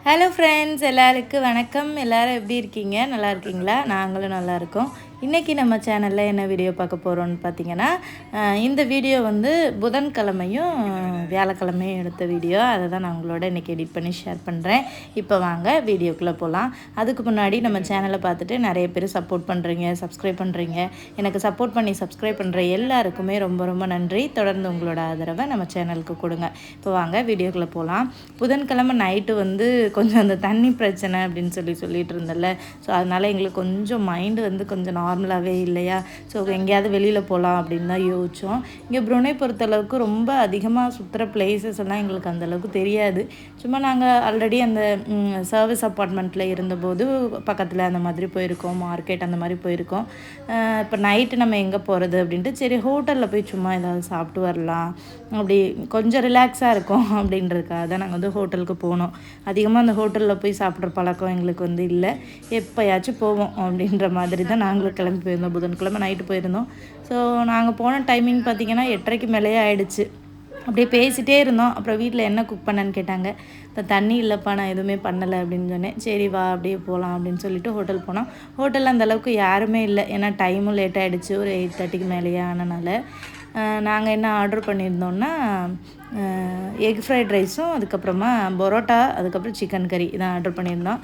Hello friends, எல்லாருக்கும் வணக்கம். எல்லோரும் எப்படி இருக்கீங்க? நல்லா இருக்கீங்களா? நாங்களும் நல்லா இருக்கோம். இன்றைக்கி நம்ம சேனலில் என்ன வீடியோ பார்க்க போகிறோன்னு பார்த்தீங்கன்னா, இந்த வீடியோ வந்து புதன்கிழமையும் வியாழக்கிழமையும் எடுத்த வீடியோ. அதை தான் நான் உங்களோட இன்றைக்கி எடிட் பண்ணி ஷேர் பண்ணுறேன். இப்போ வாங்க வீடியோக்குள்ளே போகலாம். அதுக்கு முன்னாடி நம்ம சேனலை பார்த்துட்டு நிறைய பேர் சப்போர்ட் பண்ணுறீங்க, சப்ஸ்கிரைப் பண்ணுறீங்க. எனக்கு சப்போர்ட் பண்ணி சப்ஸ்கிரைப் பண்ணுற எல்லாருக்குமே ரொம்ப ரொம்ப நன்றி. தொடர்ந்து உங்களோட ஆதரவை நம்ம சேனலுக்கு கொடுங்க. இப்போ வாங்க வீடியோக்குள்ளே போகலாம். புதன்கிழமை நைட்டு வந்து கொஞ்சம் அந்த தண்ணி பிரச்சனை அப்படின்னு சொல்லிட்டு இருந்தேன்ல. ஸோ அதனால் எங்களுக்கு கொஞ்சம் மைண்டு வந்து கொஞ்சம் நார்மலாகவே இல்லையா. ஸோ எங்கேயாவது வெளியில் போகலாம் அப்படின்னு தான் யோசித்தோம். இங்கே ப்ருனே பொறுத்தளவுக்கு ரொம்ப அதிகமாக சுற்றுற பிளேசஸ் எல்லாம் எங்களுக்கு அந்தளவுக்கு தெரியாது. சும்மா நாங்கள் ஆல்ரெடி அந்த சர்வீஸ் அப்பார்ட்மெண்ட்டில் இருந்தபோது பக்கத்தில் அந்த மாதிரி போயிருக்கோம், மார்க்கெட் அந்த மாதிரி போயிருக்கோம். இப்போ நைட்டு நம்ம எங்கே போகிறது அப்படின்ட்டு சரி ஹோட்டலில் போய் சும்மா ஏதாவது சாப்பிட்டு வரலாம், அப்படி கொஞ்சம் ரிலாக்ஸாக இருக்கும் அப்படின்றதுக்காக தான் நாங்கள் வந்து ஹோட்டலுக்கு போனோம். அதிகமாக அந்த ஹோட்டலில் போய் சாப்பிட்ற பழக்கம் எங்களுக்கு வந்து இல்லை. எப்போயாச்சும் போவோம் அப்படின்ற மாதிரி தான் நாங்களும் கிளம்பி போயிருந்தோம். புதன்கிழமை நைட்டு போயிருந்தோம். ஸோ நாங்கள் போன டைமிங் பார்த்திங்கன்னா 8:30 மேலேயே ஆகிடுச்சு. அப்படியே பேசிகிட்டே இருந்தோம். அப்புறம் வீட்டில் என்ன குக் பண்ணேன்னு கேட்டாங்க. இப்போ தண்ணி இல்லைப்பா, நான் எதுவுமே பண்ணலை அப்படின்னு சொன்னேன். சரி வா அப்படியே போகலாம் அப்படின்னு சொல்லிட்டு ஹோட்டல் போனோம். ஹோட்டலில் அந்தளவுக்கு யாருமே இல்லை, ஏன்னா டைமும் லேட் ஆகிடுச்சு. ஒரு 8:30 மேலேயே ஆனனால நாங்கள் என்ன ஆர்டர் பண்ணியிருந்தோன்னா எக் ஃப்ரைட் ரைஸும், அதுக்கப்புறமா பரோட்டா, அதுக்கப்புறம் சிக்கன் கறி இதான் ஆர்டர் பண்ணியிருந்தோம்.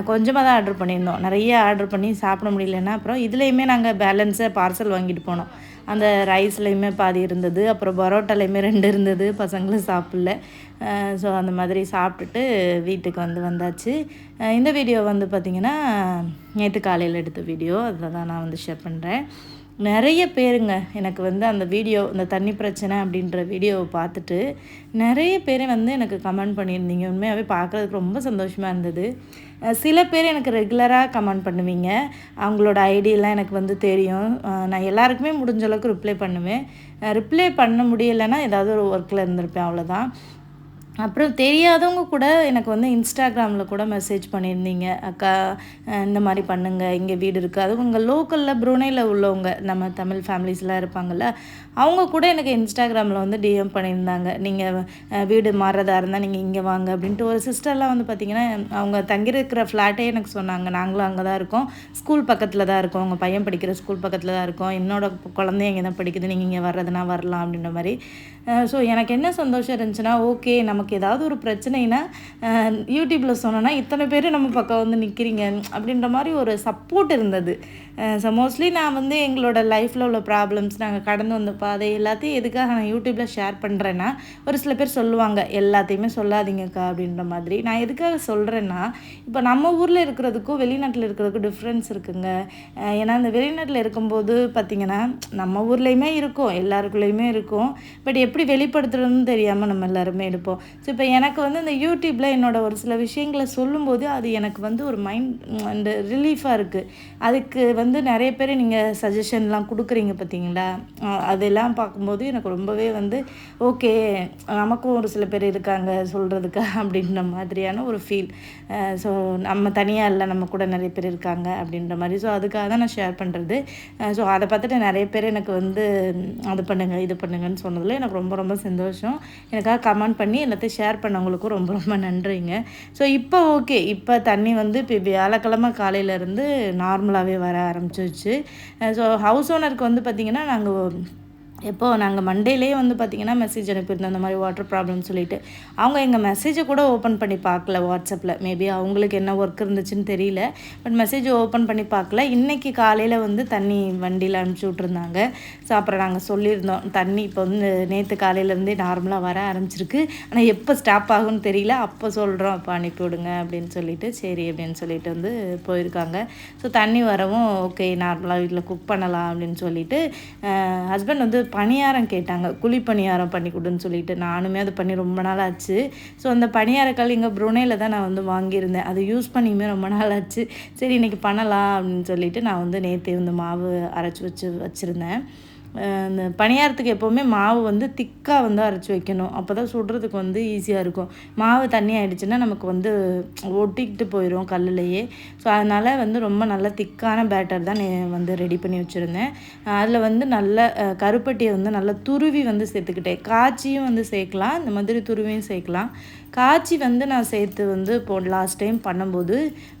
கொஞ்சமாக தான் ஆர்டர் பண்ணியிருந்தோம். நிறைய ஆர்டர் பண்ணி சாப்பிட முடியலன்னா அப்புறம் இதுலேயுமே நாங்கள் பேலன்ஸை பார்சல் வாங்கிட்டு போனோம். அந்த ரைஸ்லேயுமே பாதி இருந்தது, அப்புறம் பரோட்டாலேயுமே 2 இருந்தது. பசங்களும் சாப்பிடல. ஸோ அந்த மாதிரி சாப்பிட்டுட்டு வீட்டுக்கு வந்தாச்சு. இந்த வீடியோ வந்து பார்த்திங்கன்னா நேற்று காலையில் எடுத்த வீடியோ. அதை தான் நான் வந்து ஷேர் பண்ணுறேன். நிறைய பேருங்க எனக்கு வந்து அந்த வீடியோ, இந்த தண்ணி பிரச்சனை அப்படின்ற வீடியோவை பார்த்துட்டு நிறைய பேர் வந்து எனக்கு கமெண்ட் பண்ணியிருந்தீங்க. உண்மையாகவே பார்க்குறதுக்கு ரொம்ப சந்தோஷமாக இருந்தது. சில பேர் எனக்கு ரெகுலராக கமெண்ட் பண்ணுவீங்க. அவங்களோட ஐடியெல்லாம் எனக்கு வந்து தெரியும். நான் எல்லாருக்குமே முடிஞ்ச அளவுக்கு ரிப்ளை பண்ணுவேன். ரிப்ளை பண்ண முடியலைன்னா ஏதாவது ஒரு ஒர்க்கில் இருந்திருப்பேன், அவ்வளோதான். அப்புறம் தெரியாதவங்க கூட எனக்கு வந்து இன்ஸ்டாகிராமில் கூட மெசேஜ் பண்ணியிருந்தீங்க. அக்கா இந்த மாதிரி பண்ணுங்கள், இங்கே வீடு இருக்குது. அதுவும் உங்கள் லோக்கலில் ப்ருனேயில் உள்ளவங்க, நம்ம தமிழ் ஃபேமிலிஸ்லாம் இருப்பாங்கள்ல, அவங்க கூட எனக்கு இன்ஸ்டாகிராமில் வந்து டிஎம் பண்ணியிருந்தாங்க. நீங்கள் வீடு மாறுறதா இருந்தால் நீங்கள் இங்கே வாங்க அப்படின்ட்டு. ஒரு சிஸ்டர்லாம் வந்து பார்த்திங்கன்னா அவங்க தங்கியிருக்கிற ஃப்ளாட்டே எனக்கு சொன்னாங்க. நாங்களும் அங்கே தான் இருக்கோம், ஸ்கூல் பக்கத்தில் தான் இருக்கோம், உங்கள் பையன் படிக்கிற ஸ்கூல் பக்கத்தில் தான் இருக்கோம், என்னோடய குழந்தைய இங்கே தான் படிக்குது, நீங்கள் இங்கே வர்றதுனா வரலாம் அப்படின்ற மாதிரி. ஸோ எனக்கு என்ன சந்தோஷம் இருந்துச்சுன்னா, ஓகே நமக்கு ஏதாவது ஒரு பிரச்சனைனா யூடியூப்பில் சொன்னோன்னா இத்தனை பேர் நம்ம பக்கம் வந்து நிற்கிறீங்க அப்படின்ற மாதிரி ஒரு சப்போர்ட் இருந்தது. ஸோ மோஸ்ட்லி நான் வந்து எங்களோட லைஃப்பில் உள்ள ப்ராப்ளம்ஸ், நாங்கள் கடந்து வந்த பாதை எல்லாத்தையும் எதுக்காக நான் யூடியூப்பில் ஷேர் பண்ணுறேன்னா, ஒரு சில பேர் சொல்லுவாங்க எல்லாத்தையுமே சொல்லாதீங்கக்கா அப்படின்ற மாதிரி. நான் எதுக்காக சொல்கிறேன்னா, இப்போ நம்ம ஊரில் இருக்கிறதுக்கும் வெளிநாட்டில் இருக்கிறதுக்கும் டிஃப்ரென்ஸ் இருக்குங்க. ஏன்னா இந்த வெளிநாட்டில் இருக்கும்போது பார்த்திங்கன்னா நம்ம ஊர்லேயுமே இருக்கும், எல்லாருக்குள்ளேயுமே இருக்கும். பட் எப்படி வெளிப்படுத்துறதுன்னு தெரியாமல் நம்ம எல்லாருமே இருப்போம். ஸோ இப்போ எனக்கு வந்து இந்த யூடியூப்பில் என்னோட ஒரு சில விஷயங்களை சொல்லும்போது அது எனக்கு வந்து ஒரு மைண்ட் அந்த ரிலீஃபாக இருக்குது. அதுக்கு வந்து நிறைய பேர் நீங்கள் சஜஷன்லாம் கொடுக்குறீங்க பார்த்தீங்களா, அதெல்லாம் பார்க்கும்போது எனக்கு ரொம்பவே வந்து ஓகே, நமக்கும் ஒரு சில பேர் இருக்காங்க சொல்கிறதுக்கு அப்படின்ற மாதிரியான ஒரு ஃபீல். ஸோ நம்ம தனியாக இல்லை, நம்ம கூட நிறைய பேர் இருக்காங்க அப்படின்ற மாதிரி. ஸோ அதுக்காக தான் நான் ஷேர் பண்ணுறது. ஸோ அதை பார்த்துட்டு நிறைய பேர் எனக்கு வந்து அது பண்ணுங்கள் இது பண்ணுங்கன்னு சொன்னதில் எனக்கு ரொம்ப ரொம்ப சந்தோஷம். எனக்காக கமெண்ட் பண்ணி எல்லாத்தையும் ஷேர் பண்ணவங்களுக்கும் ரொம்ப ரொம்ப நன்றிங்க. ஸோ இப்போ ஓகே, இப்போ தண்ணி வந்து இப்போ வியாழக்கிழமை காலையிலேருந்து நார்மலாகவே வர ஆரம்பிச்சிருச்சு. ஸோ ஹவுஸ் ஓனருக்கு வந்து பார்த்திங்கன்னா நாங்கள் மண்டேலேயே வந்து பார்த்திங்கன்னா மெசேஜ் அனுப்பியிருந்தோம் இந்த மாதிரி வாட்டர் ப்ராப்ளம்னு சொல்லிட்டு. அவங்க எங்கள் மெசேஜை கூட ஓப்பன் பண்ணி பார்க்கல வாட்ஸ்அப்பில். மேபி அவங்களுக்கு என்ன ஒர்க் இருந்துச்சுன்னு தெரியல. பட் மெசேஜை ஓப்பன் பண்ணி பார்க்கல. இன்றைக்கி காலையில் வந்து தண்ணி வண்டியில் அனுப்பிச்சி விட்ருந்தாங்க. ஸோ அப்புறம் நாங்கள் சொல்லியிருந்தோம் தண்ணி இப்போ வந்து நேற்று காலையிலேருந்தே நார்மலாக வர ஆரம்பிச்சிருக்கு, ஆனால் எப்போ ஸ்டாப் ஆகும்னு தெரியல, அப்போ சொல்கிறோம், அப்போ அனுப்பி விடுங்க அப்படின்னு சொல்லிட்டு சரி அப்படின்னு சொல்லிட்டு வந்து போயிருக்காங்க. ஸோ தண்ணி வரவும் ஓகே நார்மலாக வீட்டில் குக் பண்ணலாம் அப்படின்னு சொல்லிட்டு ஹஸ்பண்ட் வந்து பணியாரம் கேட்டாங்க, குழி பணியாரம் பண்ணி கொடுன்னு சொல்லிட்டு. நானுமே அது பண்ணி ரொம்ப நாள் ஆச்சு. ஸோ அந்த பணியாரக்கல் இங்கே ப்ருனேயில் தான் நான் வந்து வாங்கியிருந்தேன். அதை யூஸ் பண்ணியுமே ரொம்ப நாள் ஆச்சு. சரி இன்றைக்கி பண்ணலாம் அப்படின்னு சொல்லிட்டு நான் வந்து நேற்றே வந்து மாவு அரைச்சி வச்சுருந்தேன். இந்த பணியாரத்துக்கு எப்போவுமே மாவு வந்து திக்காக வந்து அரைச்சி வைக்கணும், அப்போ தான் சுடுறதுக்கு வந்து ஈஸியாக இருக்கும். மாவு தண்ணி ஆகிடுச்சுன்னா நமக்கு வந்து ஒட்டிக்கிட்டு போயிடும் கல்லுலையே. ஸோ அதனால் வந்து ரொம்ப நல்ல திக்கான பேட்டர் தான் வந்து ரெடி பண்ணி வச்சுருந்தேன். அதில் வந்து நல்ல கருப்பட்டியை வந்து நல்லா துருவி வந்து சேர்த்துக்கிட்டேன். காய்ச்சியும் வந்து சேர்க்கலாம், இந்த மாதிரி துருவியும் சேர்க்கலாம். காய்ச்சி வந்து நான் சேர்த்து வந்து லாஸ்ட் டைம் பண்ணும்போது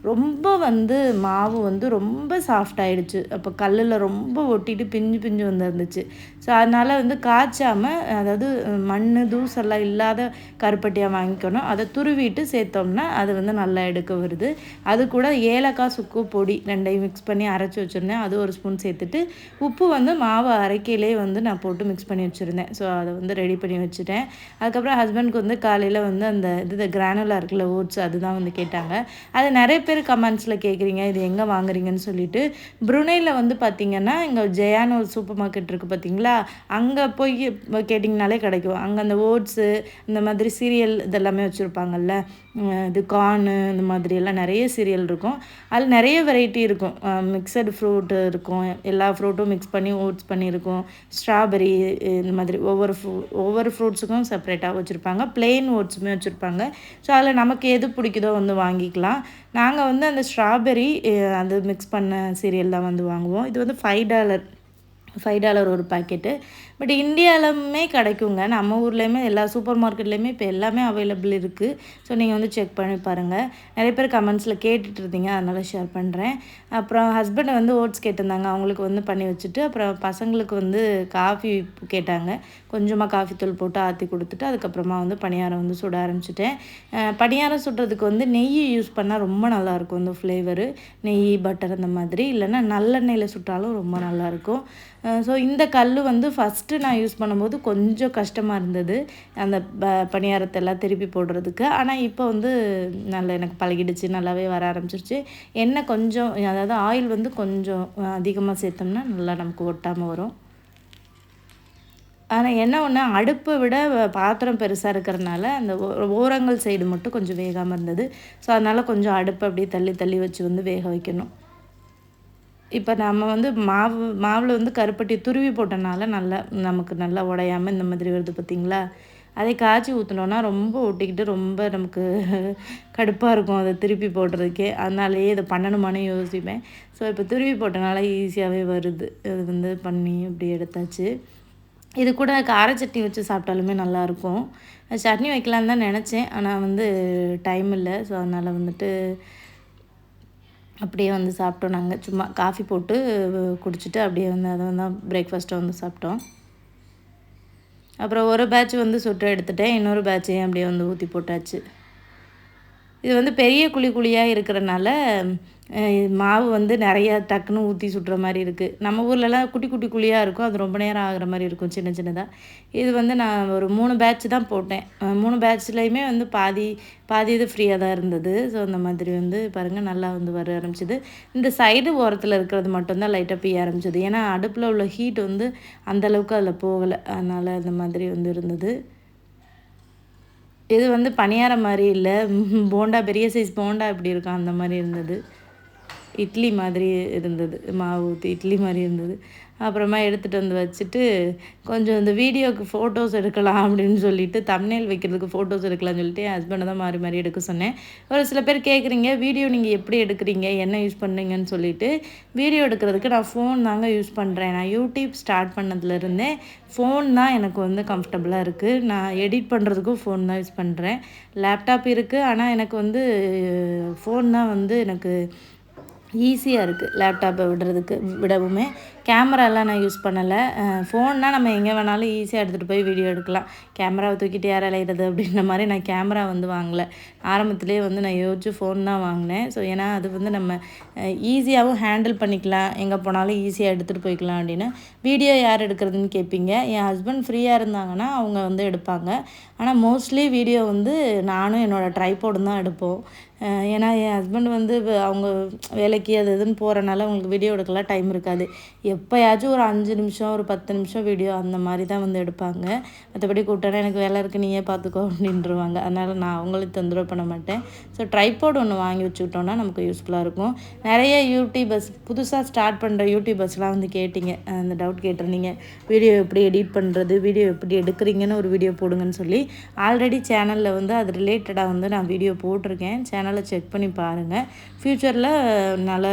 ரொம்ப வந்து மாவு வந்து ரொம்ப சாஃப்ட் ஆகிடுச்சு. அப்போ கல்லில் ரொம்ப ஒட்டிட்டு பிஞ்சு பிஞ்சு வந்துருந்துச்சு. ஸோ அதனால் வந்து காய்ச்சாமல், அதாவது மண் தூசெல்லாம் இல்லாத கருப்பட்டியாக வாங்கிக்கணும். அதை துருவிட்டு சேர்த்தோம்னா அது வந்து நல்லா எடுக்க வருது. அது கூட ஏலக்காய் சுக்கு பொடி 2யும் மிக்ஸ் பண்ணி அரைச்சி வச்சுருந்தேன். அது ஒரு ஸ்பூன் சேர்த்துட்டு உப்பு வந்து மாவு அரைக்கையிலே வந்து நான் போட்டு மிக்ஸ் பண்ணி வச்சுருந்தேன். ஸோ அதை வந்து ரெடி பண்ணி வச்சுட்டேன். அதுக்கப்புறம் ஹஸ்பண்ட்க்கு வந்து காலையில் வந்து அந்த கிரானுலா இருக்குல்ல, ஓட்ஸ், அதுதான் வந்து கேட்டாங்க. அது நிறைய பேர் கமெண்ட்ஸில் கேட்குறீங்க, இது எங்கே வாங்குறீங்கன்னு சொல்லிட்டு. ப்ருனேயில் வந்து பார்த்திங்கன்னா இங்கே ஜெயான்னு ஒரு சூப்பர் மார்க்கெட் இருக்குது பார்த்தீங்களா, அங்கே போய் கேட்டிங்கனாலே கிடைக்கும். அங்கே அந்த ஓட்ஸு இந்த மாதிரி சீரியல் இதெல்லாமே வச்சுருப்பாங்கல்ல, இது கார்னு இந்த மாதிரியெல்லாம் நிறைய சீரியல் இருக்கும். அதில் நிறைய வெரைட்டி இருக்கும். மிக்சடு ஃப்ரூட்டு இருக்கும், எல்லா ஃப்ரூட்டும் மிக்ஸ் பண்ணி ஓட்ஸ் பண்ணியிருக்கும். ஸ்ட்ராபெரி இந்த மாதிரி ஒவ்வொரு ஃப்ரூட்ஸுக்கும் செப்பரேட்டாக வச்சுருப்பாங்க. ப்ளெயின் ஓட்ஸுமே வச்சுருப்பாங்க. ஸோ அதில் நமக்கு எது பிடிக்குதோ வந்து வாங்கிக்கலாம். நாங்கள் வந்து அந்த ஸ்ட்ராபெரி அது மிக்ஸ் பண்ண சீரியல் தான் வந்து வாங்குவோம். இது வந்து $5 ஒரு பாக்கெட்டு. பட் இந்தியாவிலுமே கிடைக்குங்க. நம்ம ஊர்லேயுமே எல்லா சூப்பர் மார்க்கெட்லேயுமே இப்போ எல்லாமே அவைலபிள் இருக்குது. ஸோ நீங்கள் வந்து செக் பண்ணி பாருங்கள். நிறைய பேர் கமெண்ட்ஸில் கேட்டுட்டு இருந்தீங்க, அதனால் ஷேர் பண்ணுறேன். அப்புறம் ஹஸ்பண்டை வந்து ஓட்ஸ் கேட்டிருந்தாங்க, அவங்களுக்கு வந்து பண்ணி வச்சுட்டு, அப்புறம் பசங்களுக்கு வந்து காஃபி கேட்டாங்க. கொஞ்சமாக காஃபி தூள் போட்டு ஆற்றி கொடுத்துட்டு அதுக்கப்புறமா வந்து பணியாரம் வந்து சுட ஆரம்பிச்சிட்டேன். பணியாரம் சுடுறதுக்கு வந்து நெய் யூஸ் பண்ணால் ரொம்ப நல்லாயிருக்கும். இந்த ஃப்ளேவரு நெய், பட்டர் அந்த மாதிரி, இல்லைன்னா நல்லெண்ணெயில் சுட்டாலும் ரொம்ப நல்லாயிருக்கும். ஸோ இந்த கல் வந்து ஃபஸ்ட்டு நான் யூஸ் பண்ணும்போது கொஞ்சம் கஷ்டமாக இருந்தது, அந்த பணியாரத்தை எல்லாம் திருப்பி போடுறதுக்கு. ஆனால் இப்போ வந்து நல்லா எனக்கு பழகிடுச்சு, நல்லாவே வர ஆரம்பிச்சிருச்சு. எண்ணெய் கொஞ்சம், அதாவது ஆயில் வந்து கொஞ்சம் அதிகமாக சேர்த்தோம்னா நல்லா நமக்கு ஒட்டாமல் வரும். ஆனால் என்ன ஒன்று, அடுப்பை விட பாத்திரம் பெருசாக இருக்கிறனால அந்த ஓரங்கள் சைடு மட்டும் கொஞ்சம் வேகாமல் இருந்தது. ஸோ அதனால் கொஞ்சம் அடுப்பை அப்படியே தள்ளி தள்ளி வச்சு வந்து வேக வைக்கணும். இப்போ நம்ம வந்து மாவில் வந்து கருப்பட்டி துருவி போட்டனால நமக்கு நல்லா உடையாமல் இந்த மாதிரி வருது பார்த்திங்களா. அதை காய்ச்சி ஊற்றினோன்னா ரொம்ப ஒட்டிக்கிட்டு ரொம்ப நமக்கு கடுப்பாக இருக்கும் அதை திருப்பி போடுறதுக்கே. அதனாலேயே இதை பண்ணணுமானே யோசிப்பேன். ஸோ இப்போ துருவி போட்டனால ஈஸியாகவே வருது. அது வந்து பண்ணி அப்படி எடுத்தாச்சு. இது கூட கார சட்னி வச்சு சாப்பிட்டாலுமே நல்லாயிருக்கும். சட்னி வைக்கலான்னு தான் நினச்சேன், ஆனால் வந்து டைம் இல்லை. ஸோ அதனால் வந்துட்டு அப்படியே வந்து சாப்பிட்டோம். நாங்கள் சும்மா காஃபி போட்டு குடிச்சிட்டு அப்படியே வந்து அதை வந்து பிரேக்ஃபாஸ்ட்டை வந்து சாப்பிட்டோம். அப்புறம் ஒரு பேட்ச் வந்து சுட்டு எடுத்துட்டேன், இன்னொரு பேட்சையும் அப்படியே வந்து ஊற்றி போட்டாச்சு. இது வந்து பெரிய குழியாக இருக்கிறனால மாவு வந்து நிறையா டக்குன்னு ஊற்றி சுடுற மாதிரி இருக்குது. நம்ம ஊர்லலாம் குட்டி குட்டி குழியாக இருக்கும், அது ரொம்ப நேரம் ஆகிற மாதிரி இருக்கும் சின்ன சின்னதாக. இது வந்து நான் ஒரு 3 பேட்ச் தான் போட்டேன். 3 பேட்ச்லேயுமே வந்து பாதி இது ஃப்ரீயாக தான் இருந்தது. ஸோ அந்த மாதிரி வந்து பாருங்கள் நல்லா வந்து வர ஆரம்பிச்சிது. இந்த சைடு ஓரத்தில் இருக்கிறது மட்டும்தான் லைட்டாக பிய ஆரம்பிச்சிது. ஏன்னா அடுப்பில் உள்ள ஹீட் வந்து அந்தளவுக்கு அதில் போகலை, அதனால் அந்த மாதிரி வந்து இருந்தது. இது வந்து பணியாரம் மாதிரி இல்லை, போண்டா, பெரிய சைஸ் போண்டா எப்படி இருக்கும் அந்த மாதிரி இருந்தது. இட்லி மாதிரி இருந்தது, மாவு ஊற்றி இட்லி மாதிரி இருந்தது. அப்புறமா எடுத்துகிட்டு வந்து வச்சுட்டு கொஞ்சம் இந்த வீடியோவுக்கு ஃபோட்டோஸ் எடுக்கலாம் அப்படின்னு சொல்லிட்டு, தம்ப்நெயில் வைக்கிறதுக்கு ஃபோட்டோஸ் எடுக்கலாம்னு சொல்லிட்டு என் ஹஸ்பண்டை தான் மாறி எடுக்க சொன்னேன். ஒரு சில பேர் கேட்குறீங்க, வீடியோ நீங்கள் எப்படி எடுக்கிறீங்க, என்ன யூஸ் பண்ணுறீங்கன்னு சொல்லிட்டு. வீடியோ எடுக்கிறதுக்கு நான் ஃபோன் தாங்க யூஸ் பண்ணுறேன். நான் யூடியூப் ஸ்டார்ட் பண்ணதுலேருந்தே ஃபோன் தான் எனக்கு வந்து கம்ஃபர்டபுளாக இருக்குது. நான் எடிட் பண்ணுறதுக்கும் ஃபோன் தான் யூஸ் பண்ணுறேன். லேப்டாப் இருக்குது, ஆனால் எனக்கு வந்து ஃபோன் தான் வந்து எனக்கு ஈஸியாக இருக்குது லேப்டாப்பை விடவுமே. கேமராலாம் நான் யூஸ் பண்ணலை. ஃபோன்னால் நம்ம எங்கே வேணாலும் ஈஸியாக எடுத்துகிட்டு போய் வீடியோ எடுக்கலாம். கேமராவை தூக்கிட்டு யார் அலையிறது அப்படின்ற மாதிரி நான் கேமரா வந்து வாங்கலை. ஆரம்பத்துலேயே வந்து நான் யோசிச்சு ஃபோன் தான் வாங்கினேன். ஸோ ஏன்னா அது வந்து நம்ம ஈஸியாகவும் ஹேண்டில் பண்ணிக்கலாம், எங்கே போனாலும் ஈஸியாக எடுத்துகிட்டு போய்க்கலாம் அப்படின்னு. வீடியோ யார் எடுக்கிறதுன்னு கேட்பீங்க. என் ஹஸ்பண்ட் ஃப்ரீயாக இருந்தாங்கன்னா அவங்க வந்து எடுப்பாங்க. ஆனால் மோஸ்ட்லி வீடியோ வந்து நானும் என்னோடய ட்ரைபாடும் தான் எடுப்போம். ஏன்னா என் ஹஸ்பண்ட் வந்து அவங்க வேலைக்கு அது இதுன்னு போகிறனால அவங்களுக்கு வீடியோ எடுக்கலாம் டைம் இருக்காது. எப்போயாச்சும் ஒரு 5 நிமிஷம், ஒரு 10 நிமிஷம் வீடியோ அந்த மாதிரி தான் வந்து எடுப்பாங்க. மற்றபடி கூப்பிட்டோன்னா எனக்கு வேலை இருக்குது, நீயே பார்த்துக்கோ அப்படின்றவாங்க. அதனால் நான் அவங்களுக்கு தொந்தரவு பண்ண மாட்டேன். ஸோ ட்ரைபாட் ஒன்று வாங்கி வச்சுக்கிட்டோன்னா நமக்கு யூஸ்ஃபுல்லாக இருக்கும். நிறைய யூடியூபர்ஸ், புதுசாக ஸ்டார்ட் பண்ணுற யூடியூபர்ஸ்லாம் வந்து கேட்டிங்க, அந்த டவுட் கேட்டிருந்தீங்க, வீடியோ எப்படி எடிட் பண்ணுறது, வீடியோ எப்படி எடுக்கிறீங்கன்னு ஒரு வீடியோ போடுங்கன்னு சொல்லி. ஆல்ரெடி சேனலில் வந்து அது ரிலேட்டடாக வந்து நான் வீடியோ போட்டிருக்கேன். சேனலை செக் பண்ணி பாருங்கள். ஃப்யூச்சரில் நல்லா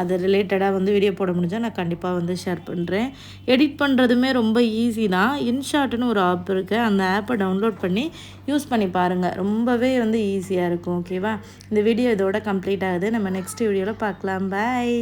அது ரிலேட்டடாக வந்து வீடியோ போட முடிஞ்சால் நான் கண்டிப்பாக வந்து ஷேர் பண்ணுறேன். எடிட் பண்ணுறதுமே ரொம்ப ஈஸி தான். இன்ஷாட்னு ஒரு ஆப் இருக்குது. அந்த ஆப்பை டவுன்லோட் பண்ணி யூஸ் பண்ணி பாருங்கள். ரொம்பவே வந்து ஈஸியாக இருக்கும். ஓகேவா? இந்த வீடியோ இதோட கம்ப்ளீட் ஆகுது. நம்ம நெக்ஸ்ட் வீடியோவில் பார்க்கலாம். பாய்.